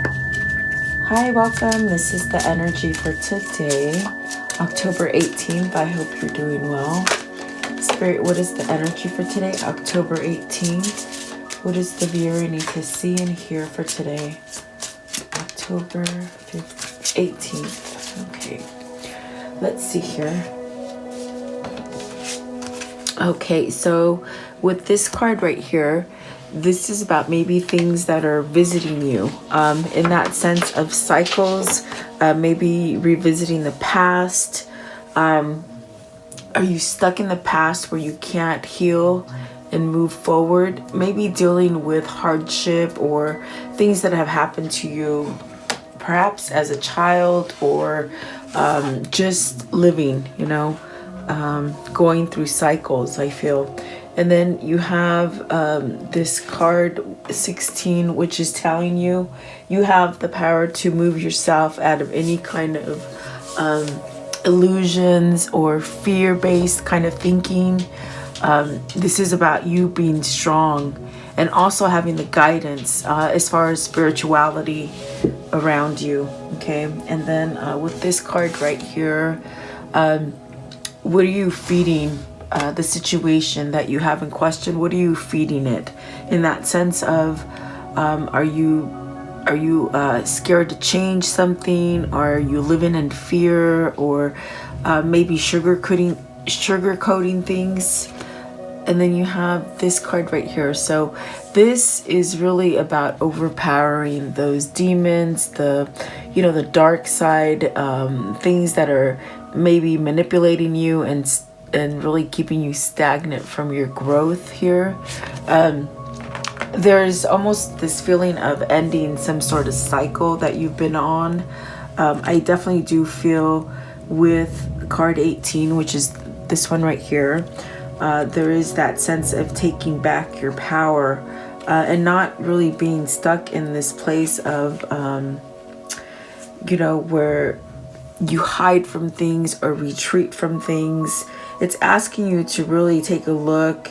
Hi, welcome. This is the energy for today, October 18th. I hope you're doing well. Spirit, what is the energy for today, October 18th? What does the viewer need to see and hear for today, October 18th? Okay, let's see here. Okay, so with this card right here, this is about maybe things that are visiting you in that sense of cycles, maybe revisiting the past. Are you stuck in the past where you can't heal and move forward? Maybe dealing with hardship or things that have happened to you, perhaps as a child, or just living, going through cycles, I feel. And then you have this card 16, which is telling you you have the power to move yourself out of any kind of illusions or fear-based kind of thinking. This is about you being strong and also having the guidance as far as spirituality around you. Okay, and then with this card right here, what are you feeding the situation that you have in question? What are you feeding it in that sense of are you scared to change something? Are you living in fear, or maybe sugarcoating things? And then you have this card right here. So this is really about overpowering those demons, the dark side, things that are maybe manipulating you and really keeping you stagnant from your growth here. There's almost this feeling of ending some sort of cycle that you've been on. I definitely do feel with card 18, which is this one right here, there is that sense of taking back your power and not really being stuck in this place of, where you hide from things or retreat from things. It's asking you to really take a look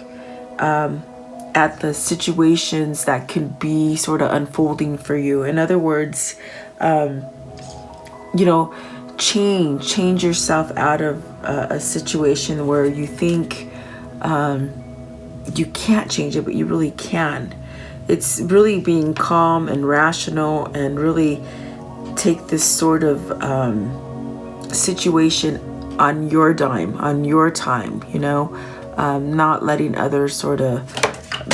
at the situations that could be sort of unfolding for you. In other words, change yourself out of a situation where you think you can't change it, but you really can. It's really being calm and rational and really take this sort of situation on your dime, on your time, not letting others sort of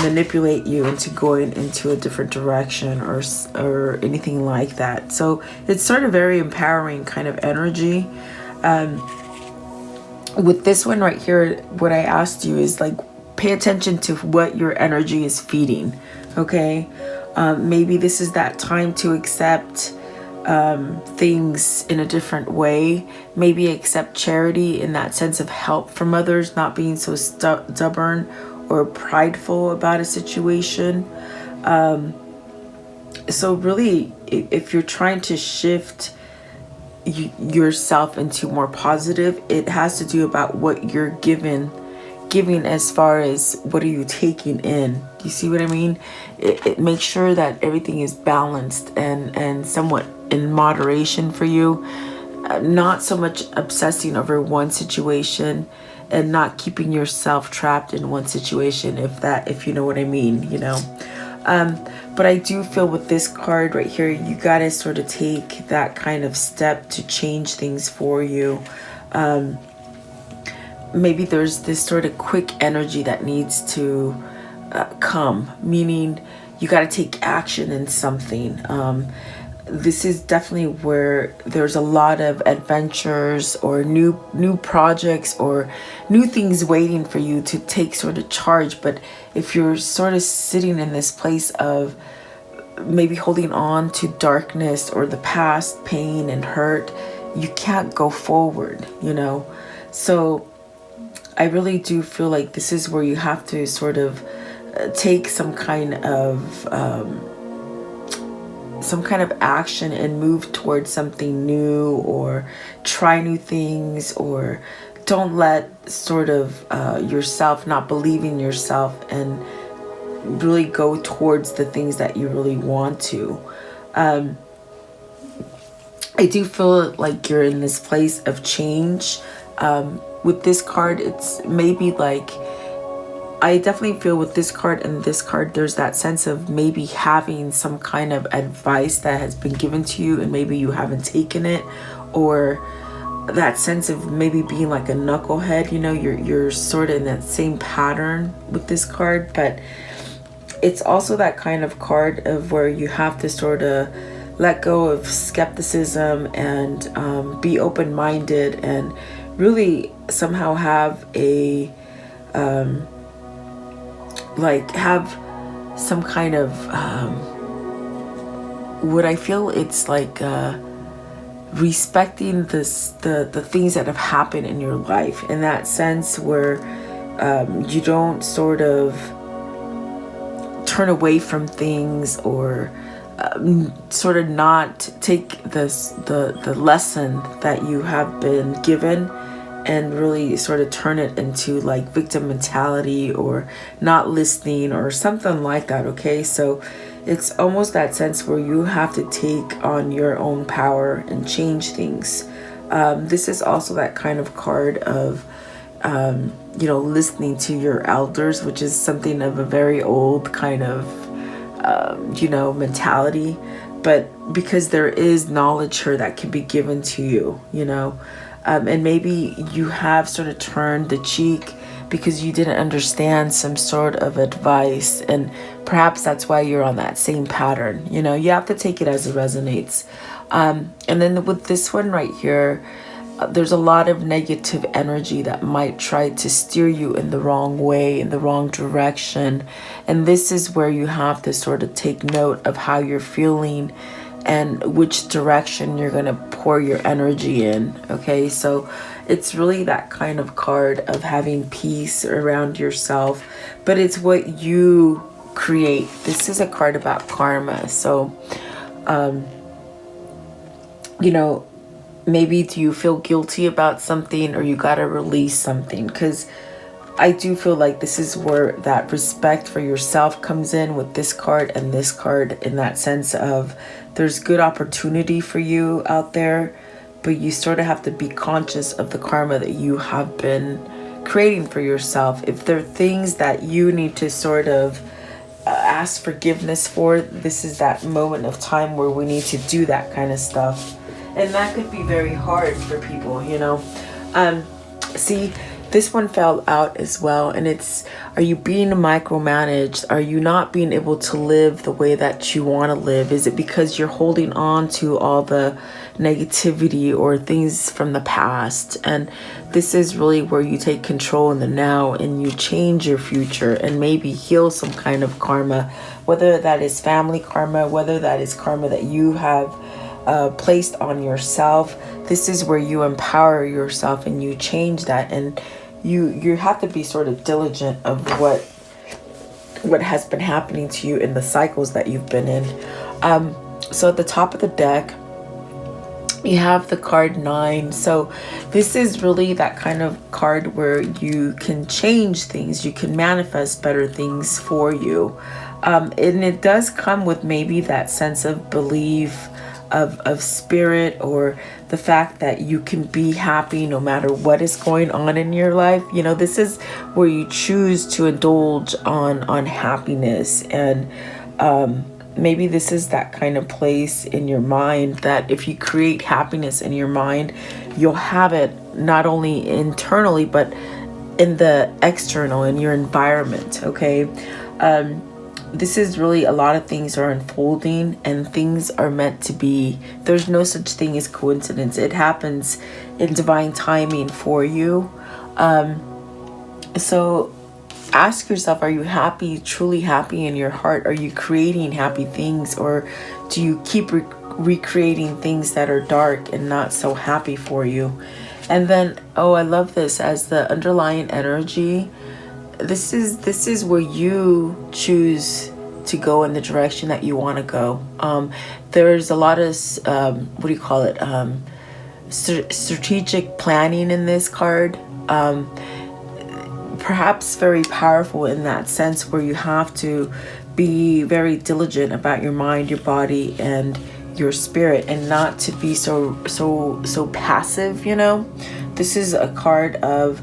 manipulate you into going into a different direction or anything like that. So it's sort of very empowering kind of energy. With this one right here, what I asked you is pay attention to what your energy is feeding. Okay, maybe this is that time to accept things in a different way. Maybe accept charity in that sense of help from others, not being so stubborn or prideful about a situation. So really, if you're trying to shift yourself into more positive, it has to do about what you're giving as far as what are you taking in. Do you see what I mean? It makes sure that everything is balanced and somewhat in moderation for you, not so much obsessing over one situation and not keeping yourself trapped in one situation, if you know what I mean, but I do feel with this card right here, you gotta sort of take that kind of step to change things for you. Maybe there's this sort of quick energy that needs to come, meaning you got to take action in something. This is definitely where there's a lot of adventures or new projects or new things waiting for you to take sort of charge. But if you're sort of sitting in this place of maybe holding on to darkness or the past pain and hurt, you can't go forward, So I really do feel like this is where you have to sort of take some kind of action and move towards something new, or try new things, or don't let sort of yourself not believe in yourself and really go towards the things that you really want to. I do feel like you're in this place of change. With this card, it's maybe like, I definitely feel with this card and this card, there's that sense of maybe having some kind of advice that has been given to you and maybe you haven't taken it, or that sense of maybe being like a knucklehead. You know, you're sort of in that same pattern with this card. But it's also that kind of card of where you have to sort of let go of skepticism and be open-minded and really somehow have a like have some kind of what I feel it's like respecting the things that have happened in your life, in that sense where you don't sort of turn away from things, or sort of not take the lesson that you have been given and really sort of turn it into like victim mentality or not listening or something like that. Okay, so it's almost that sense where you have to take on your own power and change things. This is also that kind of card of you know, listening to your elders, which is something of a very old kind of you know, mentality, but because there is knowledge here that can be given to you, you know. And maybe you have sort of turned the cheek because you didn't understand some sort of advice, and perhaps that's why you're on that same pattern. You know, you have to take it as it resonates. And then with this one right here, there's a lot of negative energy that might try to steer you in the wrong way, in the wrong direction. And this is where you have to sort of take note of how you're feeling and which direction you're going to pour your energy in. Okay, so it's really that kind of card of having peace around yourself, but it's what you create. This is a card about karma. So you know, maybe do you feel guilty about something, or you got to release something? Because I do feel like this is where that respect for yourself comes in with this card and this card, in that sense of there's good opportunity for you out there, but you sort of have to be conscious of the karma that you have been creating for yourself. If there are things that you need to sort of ask forgiveness for, this is that moment of time where we need to do that kind of stuff. And that could be very hard for people, you know. See, this one fell out as well, and it's, are you being micromanaged? Are you not being able to live the way that you want to live? Is it because you're holding on to all the negativity or things from the past? And this is really where you take control in the now and you change your future and maybe heal some kind of karma, whether that is family karma, whether that is karma that you have placed on yourself. This is where you empower yourself and you change that, and you have to be sort of diligent of what has been happening to you in the cycles that you've been in. So at the top of the deck, you have the card 9. So this is really that kind of card where you can change things, you can manifest better things for you. And it does come with maybe that sense of belief, of spirit, or the fact that you can be happy no matter what is going on in your life. You know, this is where you choose to indulge on happiness. And maybe this is that kind of place in your mind that if you create happiness in your mind, you'll have it not only internally but in the external, in your environment. Okay, this is really, a lot of things are unfolding and things are meant to be. There's no such thing as coincidence. It happens in divine timing for you. So ask yourself, are you happy, truly happy in your heart? Are you creating happy things, or do you keep recreating things that are dark and not so happy for you? And then, oh, I love this as the underlying energy. This is where you choose to go in the direction that you want to go. There's a lot of what do you call it, strategic planning in this card. Perhaps very powerful in that sense where you have to be very diligent about your mind, your body, and your spirit and not to be so passive, you know. This is a card of,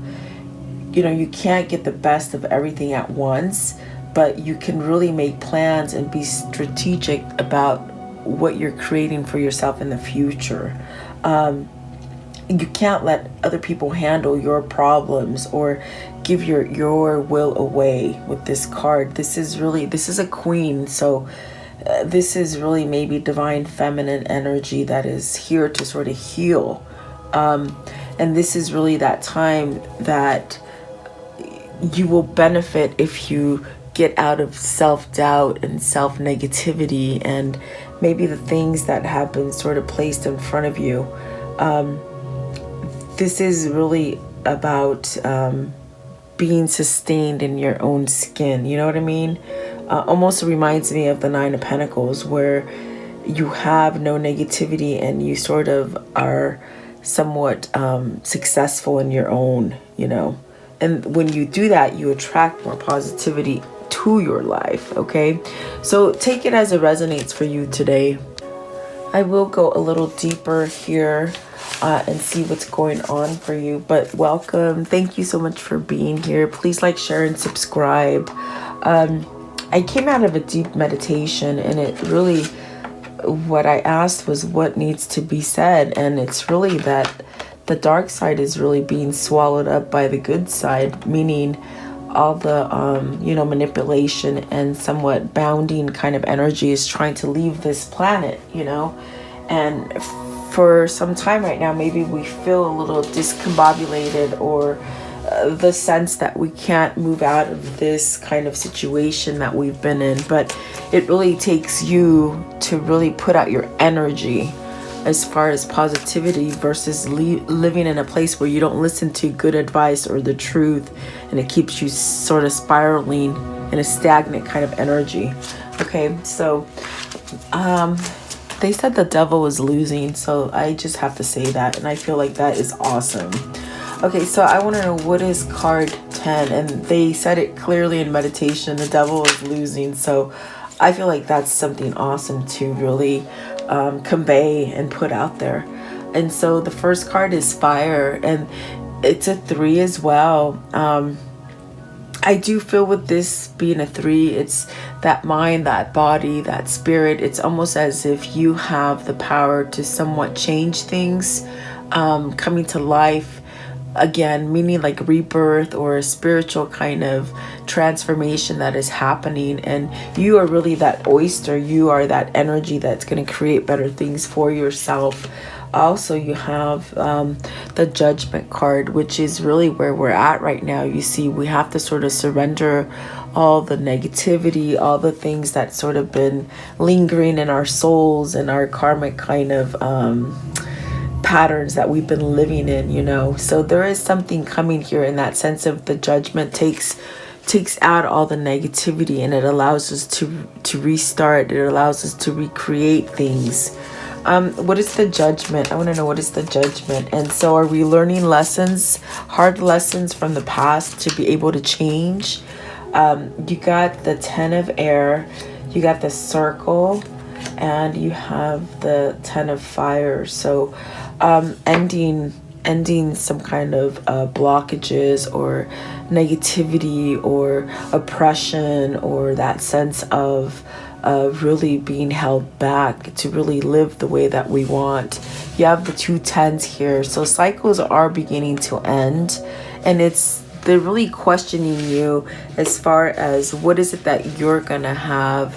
you know, you can't get the best of everything at once, but you can really make plans and be strategic about what you're creating for yourself in the future. You can't let other people handle your problems or give your will away with this card. This is a queen, so this is really maybe divine feminine energy that is here to sort of heal. And this is really that time that you will benefit if you get out of self-doubt and self-negativity and maybe the things that have been sort of placed in front of you. This is really about being sustained in your own skin. You know what I mean? Almost reminds me of the Nine of Pentacles, where you have no negativity and you sort of are somewhat successful in your own, you know. And when you do that, you attract more positivity to your life, okay? So take it as it resonates for you today. I will go a little deeper here and see what's going on for you. But welcome. Thank you so much for being here. Please like, share, and subscribe. I came out of a deep meditation, and it really, what I asked was what needs to be said. And it's really that the dark side is really being swallowed up by the good side, meaning all the, you know, manipulation and somewhat bounding kind of energy is trying to leave this planet, you know. And for some time right now, maybe we feel a little discombobulated, or the sense that we can't move out of this kind of situation that we've been in. But it really takes you to really put out your energy as far as positivity versus living in a place where you don't listen to good advice or the truth, and it keeps you sort of spiraling in a stagnant kind of energy. Okay, so they said the devil was losing, so I just have to say that, and I feel like that is awesome. Okay, so I want to know, what is card 10? And they said it clearly in meditation, the devil is losing. So I feel like that's something awesome to really convey and put out there. And so the first card is fire, and it's a 3 as well. I do feel with this being a 3, it's that mind, that body, that spirit. It's almost as if you have the power to somewhat change things, coming to life again, meaning like rebirth or a spiritual kind of transformation that is happening. And you are really that oyster. You are that energy that's going to create better things for yourself. Also, you have the Judgment card, which is really where we're at right now. You see, we have to sort of surrender all the negativity, all the things that sort of been lingering in our souls and our karmic kind of patterns that we've been living in, you know. So there is something coming here in that sense of the Judgment takes out all the negativity, and it allows us to restart. It allows us to recreate things. What is the Judgment? I want to know, what is the Judgment? And so are we learning lessons, hard lessons from the past to be able to change? You got the 10 of air, you got the circle, and you have the 10 of fire. So ending some kind of blockages or negativity or oppression, or that sense of really being held back to really live the way that we want. You have the 2 10s here, so cycles are beginning to end, and they're really questioning you as far as what is it that you're gonna have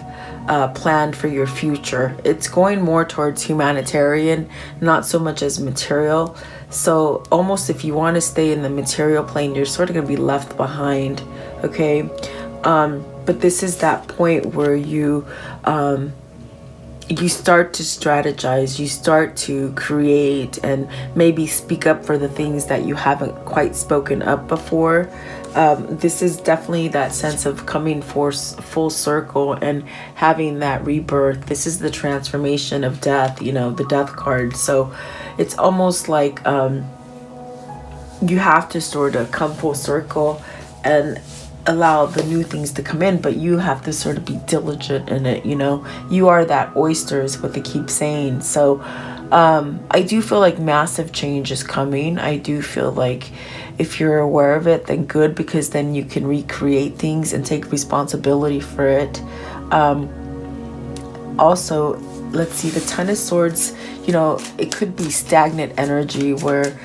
planned for your future. It's going more towards humanitarian, not so much as material. So almost if you want to stay in the material plane, you're sort of going to be left behind. Okay, but this is that point where you start to strategize, you start to create, and maybe speak up for the things that you haven't quite spoken up before. This is definitely that sense of coming full circle and having that rebirth. This is the transformation of death, you know, the death card. So it's almost like you have to sort of come full circle and allow the new things to come in, but you have to sort of be diligent in it. You know, you are that oyster is what they keep saying. So I do feel like massive change is coming. I do feel like if you're aware of it, then good, because then you can recreate things and take responsibility for it. Also, let's see, the Ten of Swords, you know, it could be stagnant energy where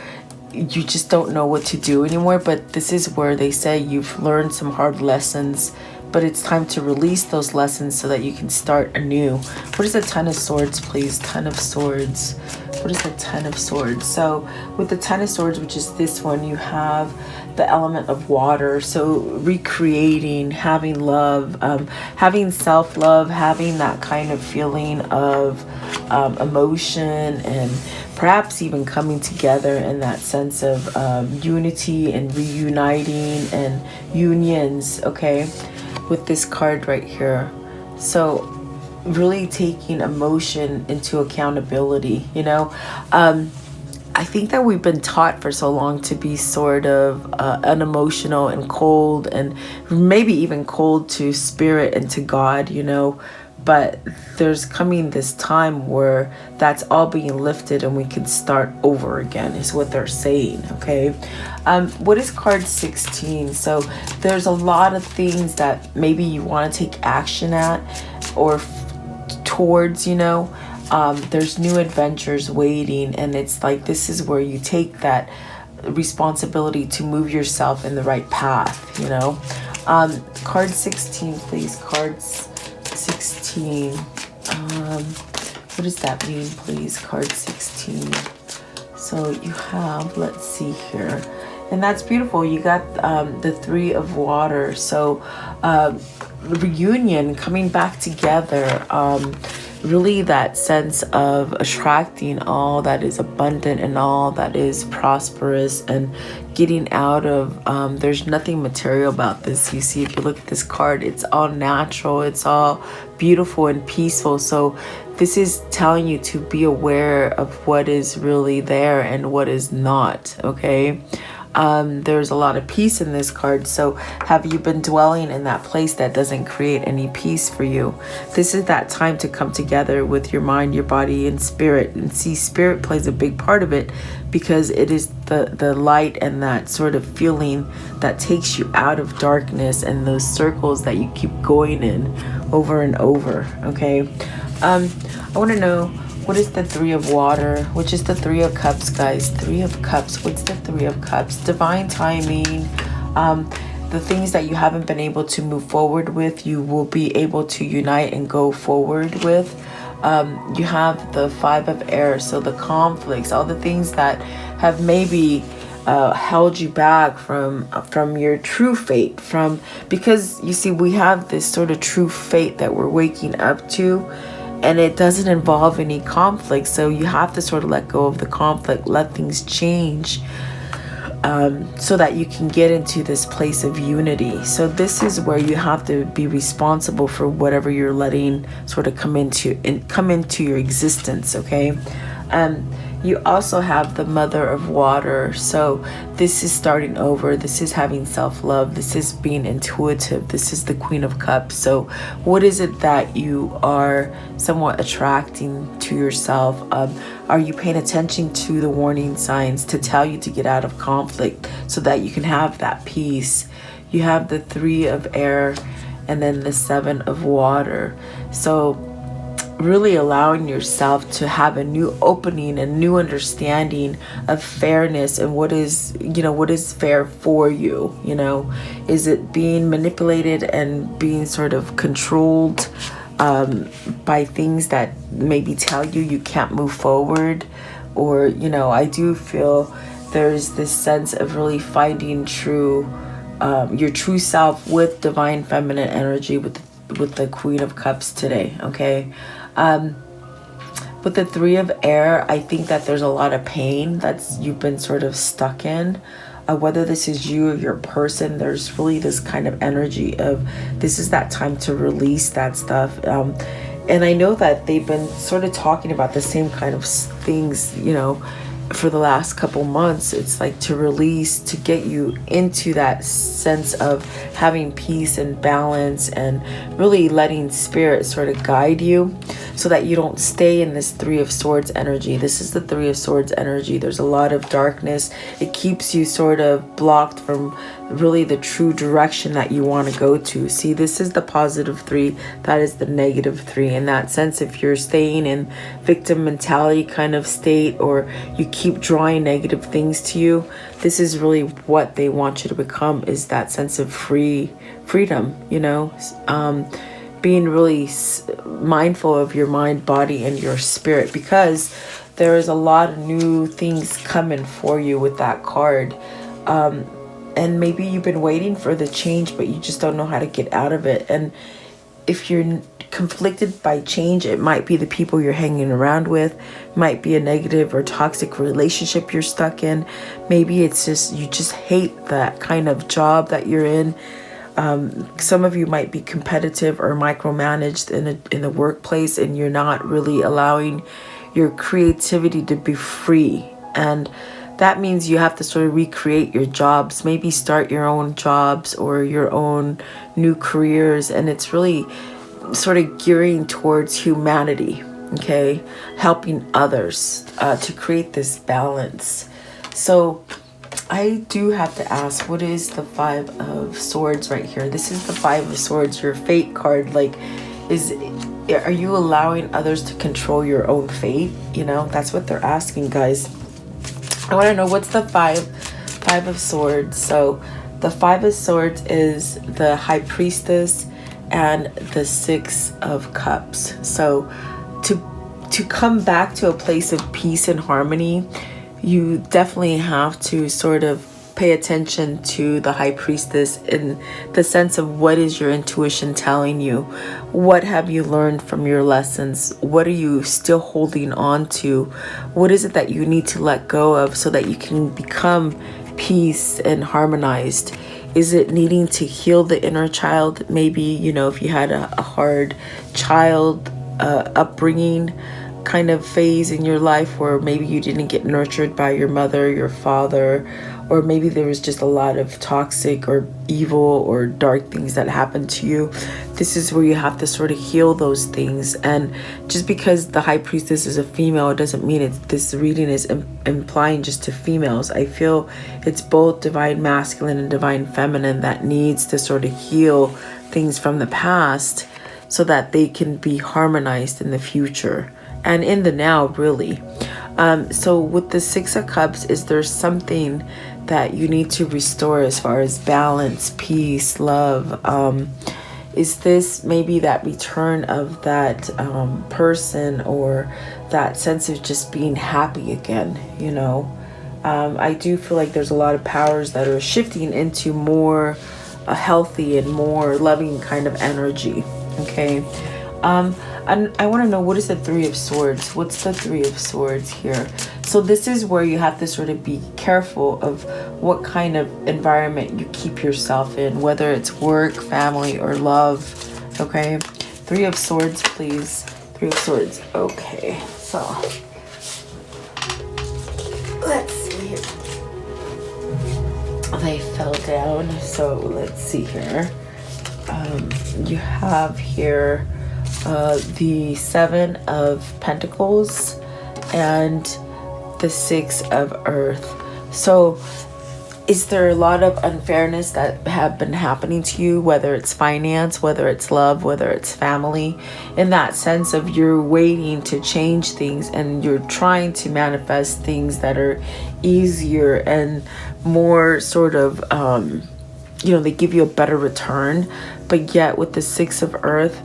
you just don't know what to do anymore. But this is where they say you've learned some hard lessons, but it's time to release those lessons so that you can start anew. What is the Ten of Swords, please? Ten of Swords. What is the Ten of Swords? So with the Ten of Swords, which is this one, you have the element of water. So recreating, having love, having self-love, having that kind of feeling of emotion, and perhaps even coming together in that sense of unity and reuniting and unions, okay, with this card right here. So really taking emotion into accountability, you know. I think that we've been taught for so long to be sort of unemotional and cold, and maybe even cold to spirit and to God, you know. But there's coming this time where that's all being lifted and we can start over again, is what they're saying, okay? What is card 16? So there's a lot of things that maybe you want to take action at or towards, you know. There's new adventures waiting, and it's like this is where you take that responsibility to move yourself in the right path, you know. Card 16, please. Cards 16. What does that mean, please? Card 16. So you have, let's see here, and that's beautiful. You got the Three of Water. So reunion, coming back together, really that sense of attracting all that is abundant and all that is prosperous, and getting out of there's nothing material about this. You see, if you look at this card, it's all natural, it's all beautiful and peaceful. So this is telling you to be aware of what is really there and what is not, okay? There's a lot of peace in this card. So have you been dwelling in that place that doesn't create any peace for you? This is that time to come together with your mind, your body, and spirit. And see, spirit plays a big part of it, because it is the light and that sort of feeling that takes you out of darkness and those circles that you keep going in over and over, okay? I want to know, what is the Three of Water? Which is the Three of Cups, guys? Three of Cups. What's the Three of Cups? Divine timing. The things that you haven't been able to move forward with, you will be able to unite and go forward with. You have the Five of Air. So the conflicts, all the things that have maybe held you back from your true fate. Because you see, we have this sort of true fate that we're waking up to, and it doesn't involve any conflict. So you have to sort of let go of the conflict, let things change, so that you can get into this place of unity. So this is where you have to be responsible for whatever you're letting sort of come into your existence, okay? You also have the Mother of Water. So this is starting over. This is having self-love. This is being intuitive. This is the Queen of Cups. So what is it that you are somewhat attracting to yourself? Are you paying attention to the warning signs to tell you to get out of conflict so that you can have that peace? You have the Three of Air and then the Seven of Water. So really allowing yourself to have a new opening, a new understanding of fairness and what is fair for you, you know. Is it being manipulated and being sort of controlled by things that maybe tell you can't move forward? Or, you know, I do feel there's this sense of really finding your true self with divine feminine energy with the Queen of Cups today, okay? With the Three of Air, I think that there's a lot of pain that's you've been sort of stuck in. Whether this is you or your person, there's really this kind of energy of this is that time to release that stuff. And I know that they've been sort of talking about the same kind of things, you know, for the last couple months, it's like to release, to get you into that sense of having peace and balance, and really letting spirit sort of guide you so that you don't stay in this Three of Swords energy. This is the Three of Swords energy. There's a lot of darkness. It keeps you sort of blocked from really the true direction that you want to go to. See, this is the positive 3, that is the negative 3. In that sense, if you're staying in victim mentality kind of state, or you keep drawing negative things to you, this is really what they want you to become, is that sense of freedom, you know, being really mindful of your mind, body, and your spirit, because there is a lot of new things coming for you with that card. And maybe you've been waiting for the change, but you just don't know how to get out of it. And if you're conflicted by change, it might be the people you're hanging around with, might be a negative or toxic relationship you're stuck in. Maybe it's just, you just hate that kind of job that you're in. Some of you might be competitive or micromanaged in the workplace, and you're not really allowing your creativity to be free. And that means you have to sort of recreate your jobs, maybe start your own jobs or your own new careers. And it's really sort of gearing towards humanity, okay? Helping others to create this balance. So I do have to ask, what is the Five of Swords right here? This is the Five of Swords, your fate card. Like, are you allowing others to control your own fate? You know, that's what they're asking, guys. I want to know, what's the Five of Swords? So the Five of Swords is the High Priestess and the Six of Cups. So to come back to a place of peace and harmony, you definitely have to sort of pay attention to the High Priestess in the sense of, what is your intuition telling you? What have you learned from your lessons? What are you still holding on to? What is it that you need to let go of so that you can become peace and harmonized? Is it needing to heal the inner child? Maybe, you know, if you had a hard child upbringing kind of phase in your life, where maybe you didn't get nurtured by your mother, your father, or maybe there was just a lot of toxic or evil or dark things that happened to you. This is where you have to sort of heal those things. And just because the High Priestess is a female, it doesn't mean this reading is implying just to females. I feel it's both divine masculine and divine feminine that needs to sort of heal things from the past so that they can be harmonized in the future and in the now, really. So with the Six of Cups, is there something that you need to restore as far as balance, peace, love? Is this maybe that return of that person, or that sense of just being happy again, you know? I do feel like there's a lot of powers that are shifting into more healthy and more loving kind of energy, okay? And I want to know, what is the Three of Swords? What's the Three of Swords here? So this is where you have to sort of be careful of what kind of environment you keep yourself in, whether it's work, family, or love, okay? Three of Swords, please. Three of Swords. Okay, so let's see. They fell down, so let's see here. You have here the Seven of Pentacles and the Six of Earth. So is there a lot of unfairness that have been happening to you, whether it's finance, whether it's love, whether it's family, in that sense of you're waiting to change things and you're trying to manifest things that are easier and more sort of you know, they give you a better return. But yet with the Six of Earth,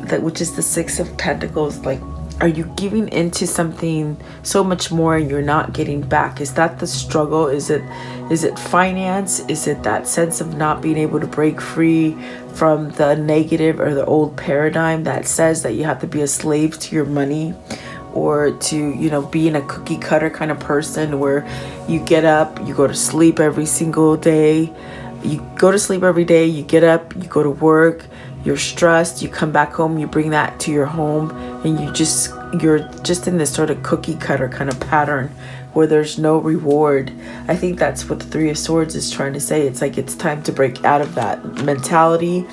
that which is the Six of Pentacles, like, are you giving into something so much more and you're not getting back? Is that the struggle? Is it finance? Is it that sense of not being able to break free from the negative or the old paradigm that says that you have to be a slave to your money, or to, you know, being a cookie cutter kind of person where you get up, you go to sleep every single day, you go to sleep every day, you get up, you go to work, you're stressed, you come back home, you bring that to your home, and you're just in this sort of cookie cutter kind of pattern where there's no reward. I think that's what the Three of Swords is trying to say. It's like it's time to break out of that mentality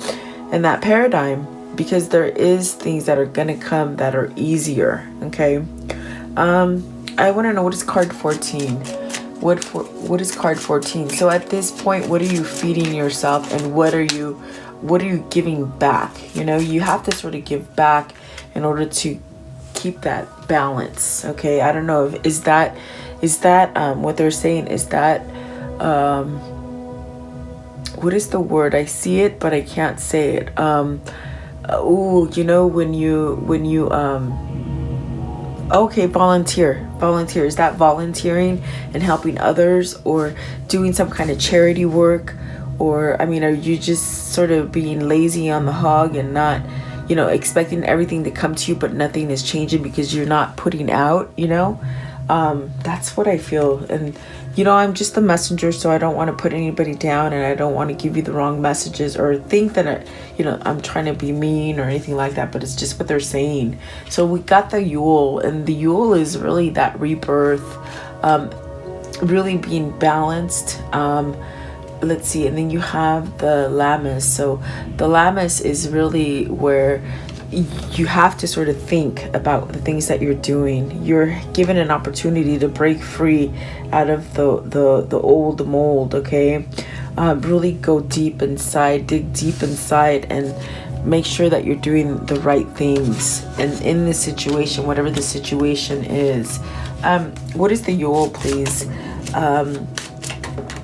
and that paradigm, because there is things that are gonna come that are easier. Okay. I want to know, what is card 14? What is card 14? So at this point, what are you feeding yourself, and what are you giving back? You know, you have to sort of give back in order to keep that balance. Okay. I don't know if is that what they're saying, is that what is the word? I see it but I can't say it. You know, when you okay, volunteer. Is that volunteering and helping others, or doing some kind of charity work? Or, I mean, are you just sort of being lazy on the hog and not, you know, expecting everything to come to you, but nothing is changing because you're not putting out, you know? That's what I feel. And, you know, I'm just the messenger, so I don't want to put anybody down, and I don't want to give you the wrong messages or think that, you know, I'm trying to be mean or anything like that, but it's just what they're saying. So we got the Yule, and the Yule is really that rebirth, really being balanced. Let's see, and then you have the Lammas. So the Lammas is really where you have to sort of think about the things that you're doing. You're given an opportunity to break free out of the old mold. Okay. Really go deep inside, dig deep inside, and make sure that you're doing the right things. And in this situation, whatever the situation is, what is the Yule, please?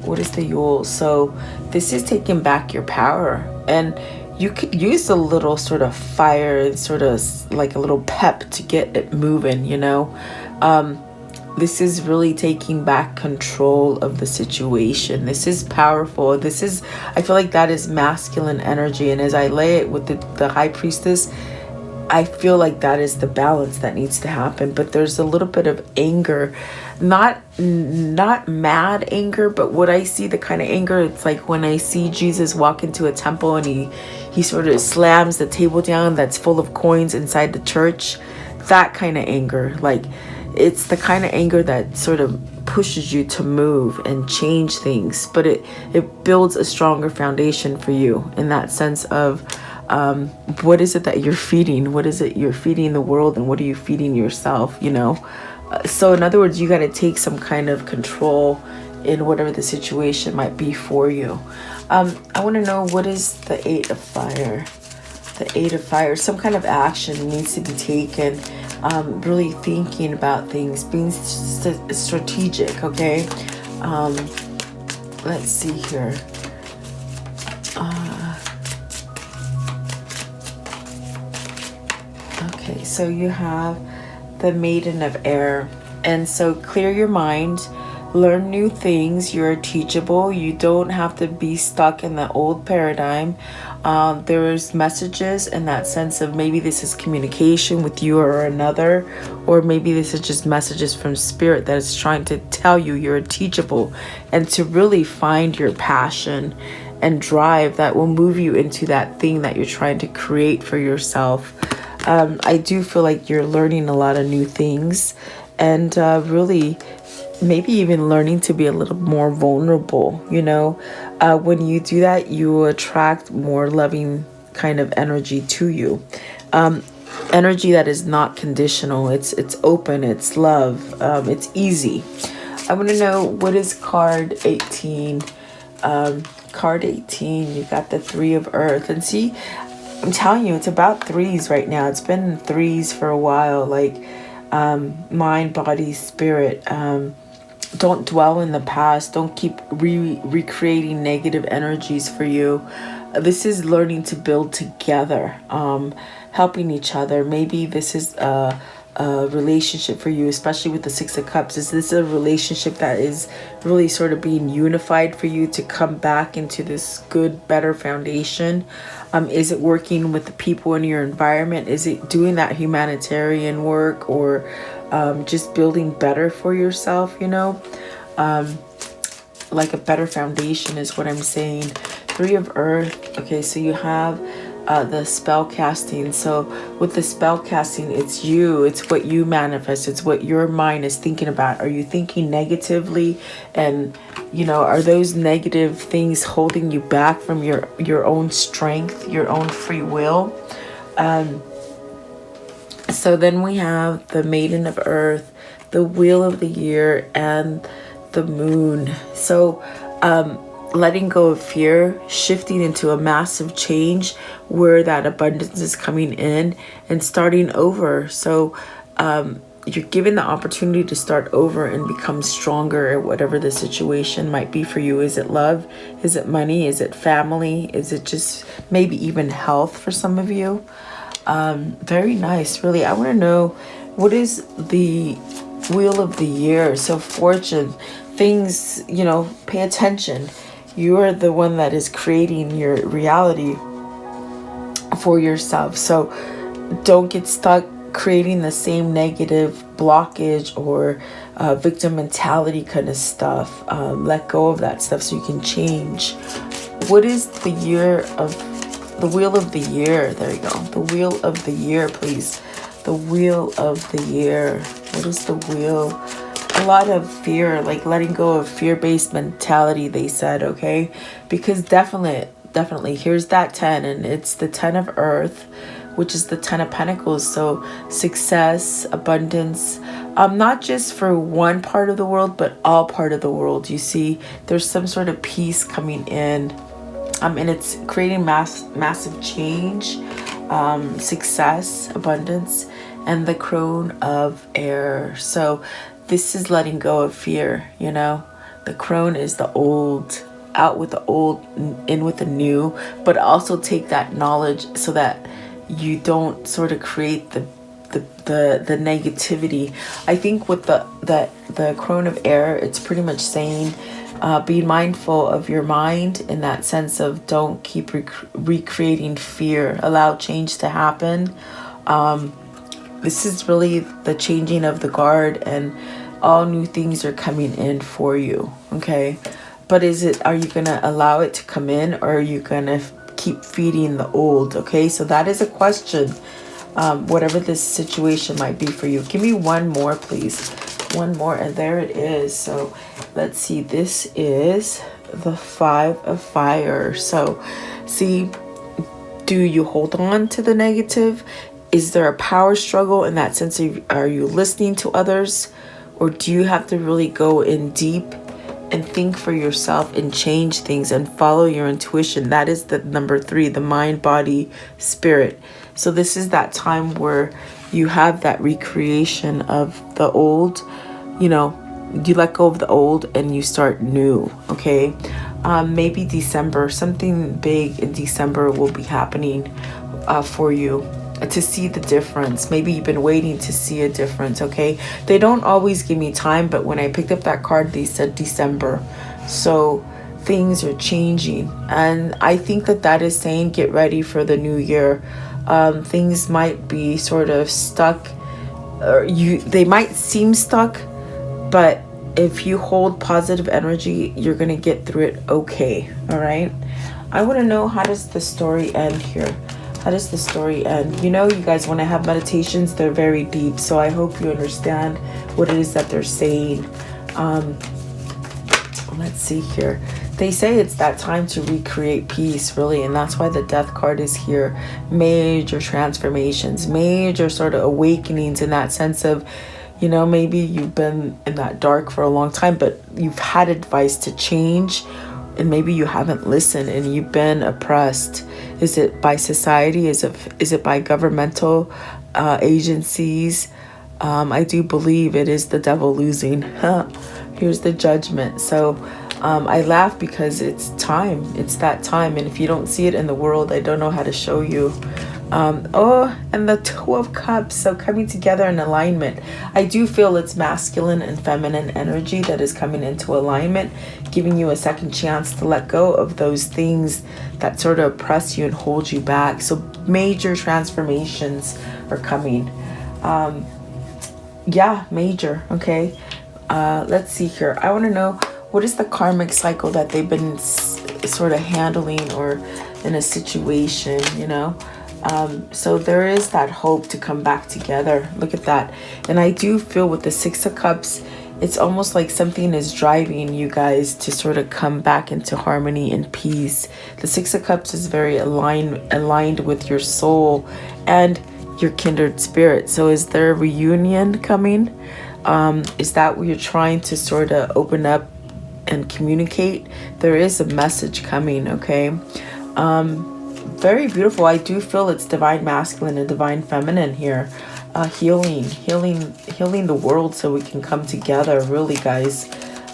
What is the Yule? So this is taking back your power, and you could use a little sort of fire, sort of like a little pep to get it moving, you know. This is really taking back control of the situation. This is powerful. This is, I feel like that is masculine energy. And as I lay it with the High Priestess, I feel like that is the balance that needs to happen. But there's a little bit of anger, not mad anger, but what I see, the kind of anger, it's like when I see Jesus walk into a temple and he sort of slams the table down that's full of coins inside the church. That kind of anger. Like, it's the kind of anger that sort of pushes you to move and change things, but it builds a stronger foundation for you in that sense of what is it that you're feeding? What is it you're feeding the world, and what are you feeding yourself, you know? So in other words, you got to take some kind of control in whatever the situation might be for you. I want to know, what is the Eight of Fire? The Eight of Fire, some kind of action needs to be taken. Really thinking about things, being strategic. Okay. Let's see here. Okay, so you have the Maiden of Air, and so clear your mind, learn new things. You're teachable. You don't have to be stuck in the old paradigm. There's messages in that sense of maybe this is communication with you or another, or maybe this is just messages from spirit that is trying to tell you you're teachable, and to really find your passion and drive that will move you into that thing that you're trying to create for yourself. I do feel like you're learning a lot of new things, and really maybe even learning to be a little more vulnerable, you know. When you do that, you attract more loving kind of energy to you. Energy that is not conditional. It's open, it's love, it's easy. I want to know, what is card 18? Card 18, you got the Three of Earth. And see, I'm telling you, it's about threes right now. It's been threes for a while, like mind, body, spirit. Don't dwell in the past. Don't keep recreating negative energies for you. This is learning to build together, helping each other. Maybe this is a relationship for you, especially with the Six of Cups. Is this a relationship that is really sort of being unified for you to come back into this good, better foundation? Is it working with the people in your environment? Is it doing that humanitarian work, or just building better for yourself, you know? Like a better foundation is what I'm saying. Three of Earth. Okay, so you have the spell casting. So with the spell casting, it's you, it's what you manifest, it's what your mind is thinking about. Are you thinking negatively? And you know, are those negative things holding you back from your own strength, your own free will? So then we have the Maiden of Earth, the Wheel of the Year, and the Moon. So letting go of fear, shifting into a massive change where that abundance is coming in and starting over. So you're given the opportunity to start over and become stronger at whatever the situation might be for you. Is it love? Is it money? Is it family? Is it just maybe even health for some of you? Very nice, really. I want to know, what is the Wheel of the Year? So fortune, things, you know, pay attention. You are the one that is creating your reality for yourself. So don't get stuck creating the same negative blockage or victim mentality kind of stuff. Let go of that stuff so you can change. What is the year of the Wheel of the Year? There you go. The Wheel of the Year, please. The Wheel of the Year. What is the wheel? A lot of fear, like letting go of fear-based mentality, they said, okay? Because definitely, here's that 10, and it's the 10 of Earth, which is the 10 of Pentacles. So success, abundance, not just for one part of the world, but all part of the world. You see, there's some sort of peace coming in, and it's creating massive change, success, abundance, and the Crone of Air. So this is letting go of fear, you know. The Crone is the old, out with the old, in with the new, but also take that knowledge so that you don't sort of create the negativity. I think with the Crone of Air, it's pretty much saying be mindful of your mind, in that sense of don't keep recreating fear. Allow change to happen. This is really the changing of the guard, and all new things are coming in for you, okay? But are you gonna allow it to come in, or are you gonna keep feeding the old? Okay, so that is a question, whatever this situation might be for you. Give me one more, please. One more, and there it is. So let's see, this is the 5 of Fire. So see, do you hold on to the negative? Is there a power struggle in that sense? Are you listening to others, or do you have to really go in deep and think for yourself and change things and follow your intuition? That is the number 3, the mind, body, spirit. So this is that time where you have that recreation of the old, you know, you let go of the old and you start new, okay? Maybe December, something big in December will be happening for you, to see the difference. Maybe you've been waiting to see a difference, okay? They don't always give me time, but when I picked up that card, they said December. So things are changing, and I think that is saying get ready for the new year. Things might be sort of stuck, or they might seem stuck, but if you hold positive energy, you're gonna get through it, okay? All right, I want to know, how does the story end here? How does the story end? You know, you guys, when I have meditations, they're very deep, so I hope you understand what it is that they're saying. Let's see here. They say it's that time to recreate peace, really, and that's why the Death card is here. Major transformations, major sort of awakenings, in that sense of, you know, maybe you've been in that dark for a long time, but you've had advice to change, and maybe you haven't listened and you've been oppressed. Is it by society? Is it by governmental agencies? I do believe it is the devil losing. Here's the Judgment. So I laugh because it's time. It's that time. And if you don't see it in the world, I don't know how to show you. And the 2 of Cups. So coming together in alignment. I do feel it's masculine and feminine energy that is coming into alignment, giving you a second chance to let go of those things that sort of oppress you and hold you back. So major transformations are coming. Yeah, major. Okay. Let's see here. I want to know, what is the karmic cycle that they've been sort of handling, or in a situation, you know. So there is that hope to come back together. Look at that. And I do feel with the Six of Cups, it's almost like something is driving you guys to sort of come back into harmony and peace. The Six of Cups is very aligned with your soul and your kindred spirit. So is there a reunion coming? Is that what you're trying to sort of open up and communicate? There is a message coming, okay? Very beautiful. I do feel it's divine masculine and divine feminine here. Healing the world so we can come together, really, guys.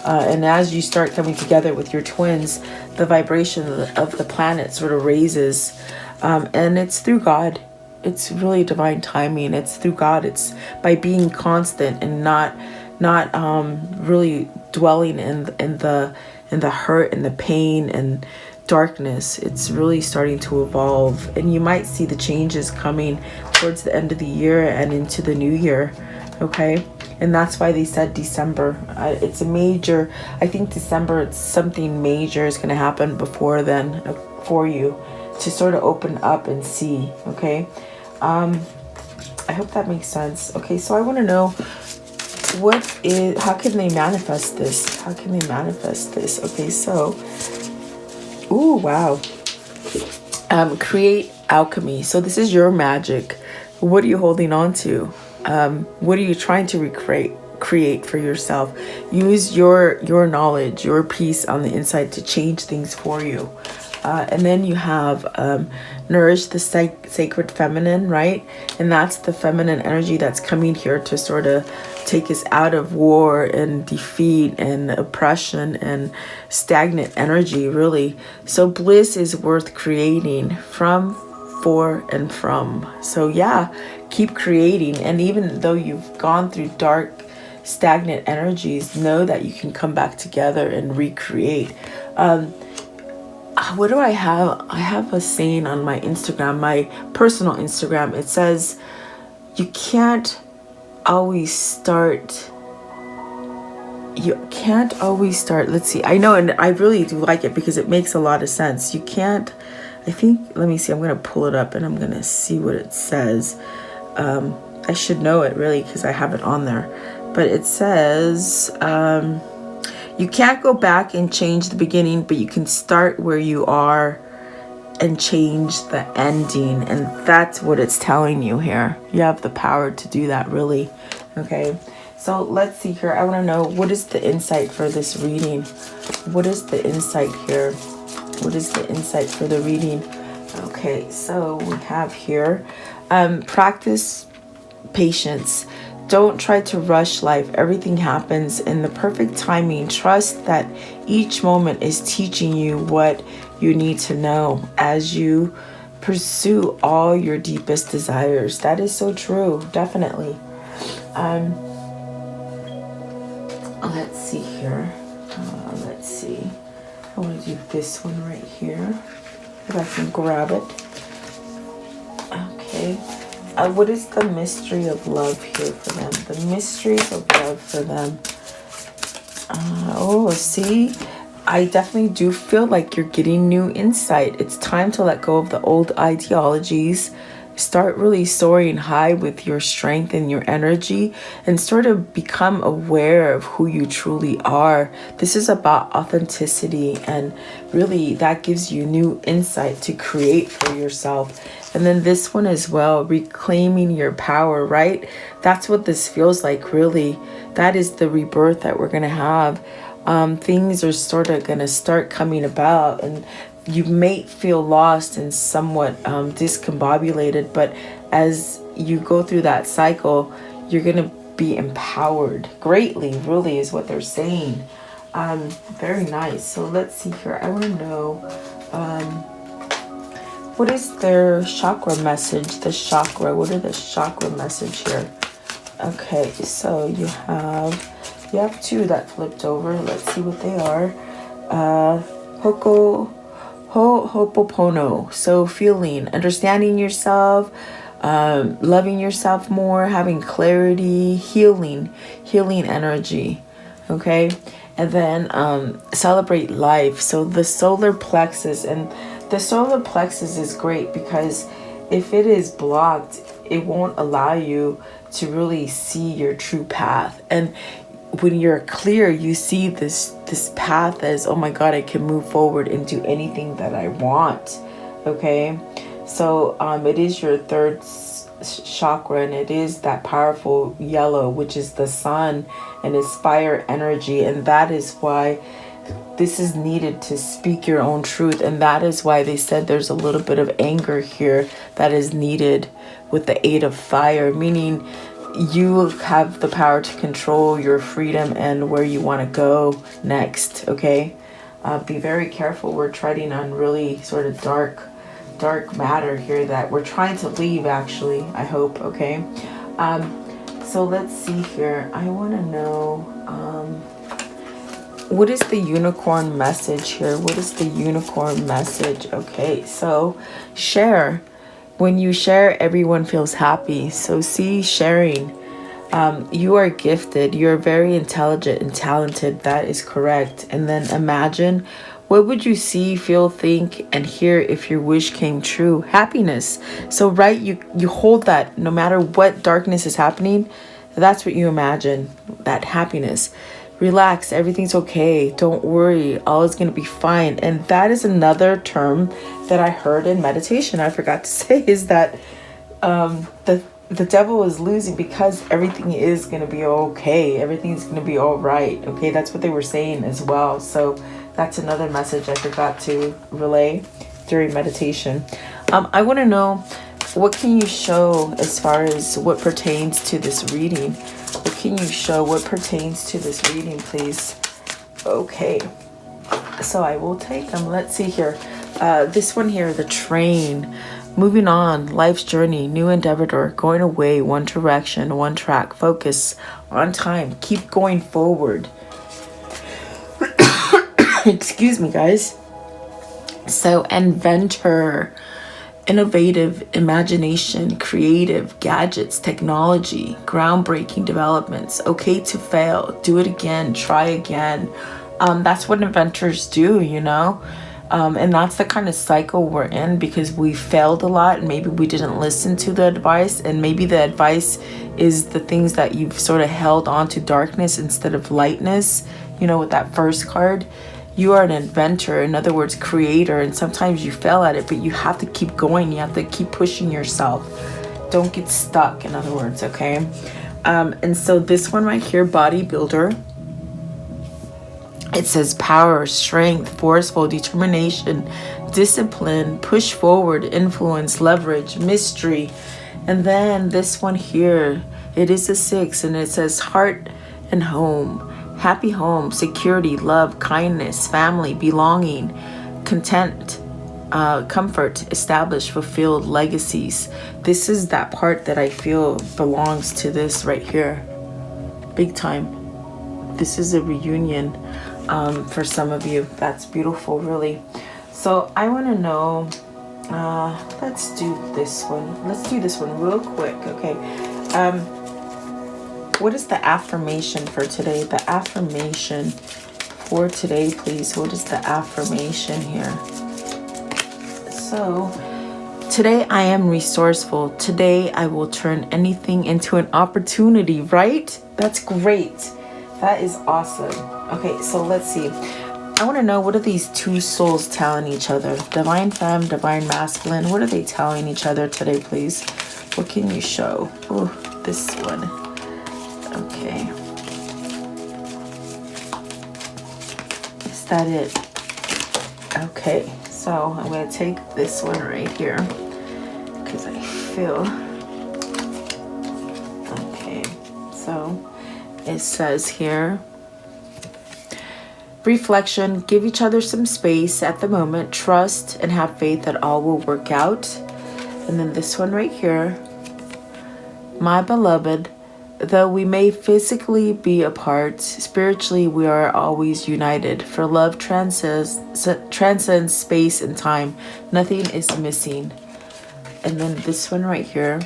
And as you start coming together with your twins, the vibration of the planet sort of raises. And it's through God. It's really divine timing. It's through God. It's by being constant and not really dwelling in the hurt and the pain and darkness. It's really starting to evolve, and you might see the changes coming towards the end of the year and into the new year. Okay, and that's why they said December. It's a major. I think December. It's something major is going to happen before then for you to sort of open up and see. Okay. I hope that makes sense. Okay, so I want to know how can they manifest this? How can they manifest this? Okay, so, ooh, wow. Create alchemy. So this is your magic. What are you holding on to? What are you trying to create for yourself? Use your knowledge, your peace on the inside to change things for you. And then you have nourish the sacred feminine, right? And that's the feminine energy that's coming here to sort of take us out of war and defeat and oppression and stagnant energy, really. So bliss is worth creating from, for, and from. So yeah, keep creating. And even though you've gone through dark, stagnant energies, know that you can come back together and recreate. What do I have? I have a saying on my Instagram, my personal Instagram. It says, you can't always start. Let's see. I know, and I really do like it because it makes a lot of sense. You can't, I think, let me see. I'm going to pull it up and I'm going to see what it says. I should know it really because I have it on there. But it says, you can't go back and change the beginning, but you can start where you are and change the ending. And that's what it's telling you here. You have the power to do that, really. Okay, so let's see here. I want to know, what is the insight for this reading? What is the insight here? What is the insight for the reading? Okay, so we have here, practice patience. Don't try to rush life. Everything happens in the perfect timing. Trust that each moment is teaching you what you need to know as you pursue all your deepest desires. That is so true, definitely. Let's see here. Let's see. I want to do this one right here. If I can grab it. Okay. What is the mystery of love here for them? The mysteries of love for them. See, I definitely do feel like you're getting new insight. It's time to let go of the old ideologies. Start really soaring high with your strength and your energy and sort of become aware of who you truly are. This is about authenticity, and really that gives you new insight to create for yourself. And then this one as well, reclaiming your power, right? That's what this feels like, really. That is the rebirth that we're going to have. Things are sort of going to start coming about, and you may feel lost and somewhat discombobulated, but as you go through that cycle, you're going to be empowered greatly, really, is what they're saying. Very nice. So let's see here. I want to know, what is their chakra message? The chakra. What are the chakra message here? Okay, so you have two that flipped over. Let's see what they are. Ho'oponopono. So feeling, understanding yourself, loving yourself more, having clarity, healing energy. Okay. And then celebrate life. So the solar plexus, and the solar plexus is great because if it is blocked, it won't allow you to really see your true path. And when you're clear, you see this path as, oh my God, I can move forward and do anything that I want. Okay, so it is your third chakra, and it is that powerful yellow, which is the sun, and it's fire energy. And that is why this is needed to speak your own truth. And that is why they said there's a little bit of anger here that is needed with the 8 of fire, meaning you have the power to control your freedom and where you want to go next. Okay, be very careful. We're treading on really sort of dark matter here that we're trying to leave, actually, I hope. Okay, so let's see here. I want to know what is the unicorn message here? What is the unicorn message? Okay, so share. When you share, everyone feels happy. So see, sharing. You are gifted. You're very intelligent and talented. That is correct. And then imagine, what would you see, feel, think, and hear if your wish came true? Happiness. So right, you hold that no matter what darkness is happening. That's what you imagine, that happiness. Relax, everything's okay. Don't worry, all is going to be fine. And that is another term that I heard in meditation, I forgot to say, is that the devil is losing because everything is going to be okay. Everything's going to be all right. Okay, that's what they were saying as well. So that's another message I forgot to relay during meditation. I want to know, what can you show as far as what pertains to this reading? What can you show? What pertains to this reading, please? Okay, so I will take them. Let's see here. This one here, the train. Moving on, life's journey, new endeavor, going away, one direction, one track, focus, on time, keep going forward. Excuse me, guys. So, inventor, innovative, imagination, creative, gadgets, technology, groundbreaking developments, okay to fail, do it again, try again. That's what inventors do, you know? And that's the kind of cycle we're in because we failed a lot and maybe we didn't listen to the advice, and maybe the advice is the things that you've sort of held on to darkness instead of lightness, you know, with that first card. You are an inventor, in other words, creator, and sometimes you fail at it, but you have to keep going. You have to keep pushing yourself. Don't get stuck, in other words, okay? And so this one right here, bodybuilder, it says power, strength, forceful, determination, discipline, push forward, influence, leverage, mystery. And then this one here, it is a 6, and it says heart and home. Happy home, security, love, kindness, family, belonging, content, comfort, established, fulfilled, legacies. This is that part that I feel belongs to this right here. Big time. This is a reunion for some of you. That's beautiful, really. So I want to know, let's do this one. Let's do this one real quick, okay? What is the affirmation for today? The affirmation for today, please. What is the affirmation here? So, today I am resourceful. Today I will turn anything into an opportunity, right? That's great. That is awesome. Okay, so let's see. I want to know, what are these two souls telling each other? Divine femme, divine masculine. What are they telling each other today, please? What can you show? Oh, this one. Okay. Is that it? Okay, so I'm going to take this one right here because I feel... Okay, so it says here, reflection, give each other some space at the moment, trust and have faith that all will work out. And then this one right here, my beloved, though we may physically be apart, spiritually we are always united. For love transcends space and time. Nothing is missing. And then this one right here.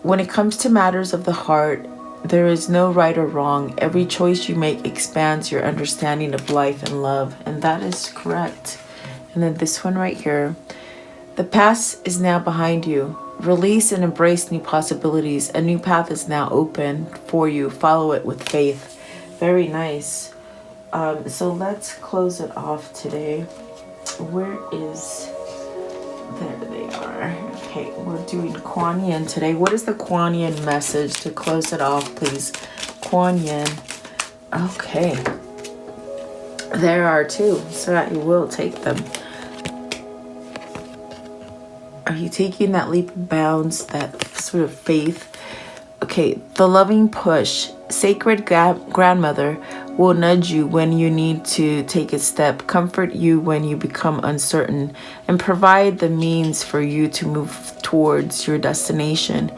When it comes to matters of the heart, there is no right or wrong. Every choice you make expands your understanding of life and love. And that is correct. And then this one right here. The past is now behind you. Release and embrace new possibilities. A new path is now open for you. Follow it with faith. Very nice. So let's close it off today. Where is... There they are. Okay, we're doing Kuan Yin today. What is the Kuan Yin message to close it off, please? Kuan Yin. Okay. There are two, so that you will take them. Are you taking that leap of bounds, that sort of faith? Okay, the loving push. Sacred grandmother will nudge you when you need to take a step, comfort you when you become uncertain, and provide the means for you to move towards your destination,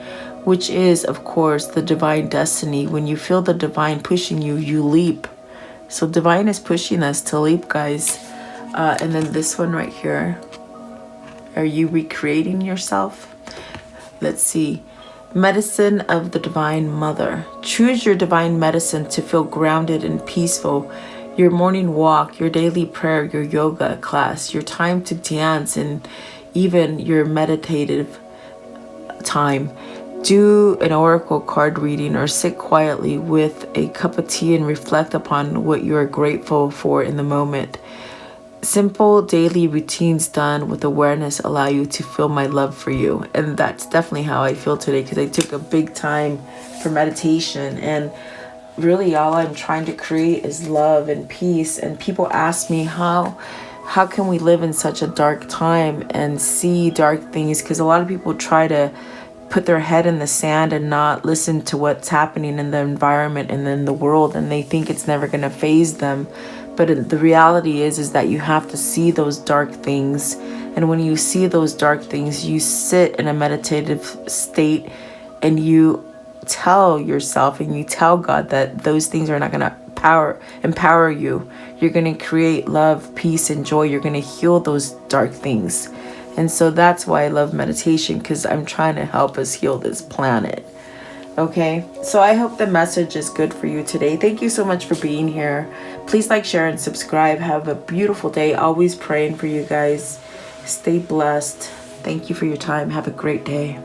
which is, of course, the divine destiny. When you feel the divine pushing you, you leap. So divine is pushing us to leap, guys. And then this one right here. Are you recreating yourself? Let's see. Medicine of the Divine Mother. Choose your divine medicine to feel grounded and peaceful. Your morning walk, your daily prayer, your yoga class, your time to dance, and even your meditative time. Do an oracle card reading or sit quietly with a cup of tea and reflect upon what you are grateful for in the moment. Simple daily routines done with awareness allow you to feel my love for you. And that's definitely how I feel today, because I took a big time for meditation. And really all I'm trying to create is love and peace. And people ask me, how can we live in such a dark time and see dark things? Because a lot of people try to put their head in the sand and not listen to what's happening in the environment and in the world. And they think it's never going to faze them. But the reality is that you have to see those dark things. And when you see those dark things, you sit in a meditative state and you tell yourself and you tell God that those things are not going to empower you. You're going to create love, peace, and joy. You're going to heal those dark things. And so that's why I love meditation, because I'm trying to help us heal this planet. Okay, so I hope the message is good for you today. Thank you so much for being here. Please like, share, and subscribe. Have a beautiful day. Always praying for you guys. Stay blessed. Thank you for your time. Have a great day.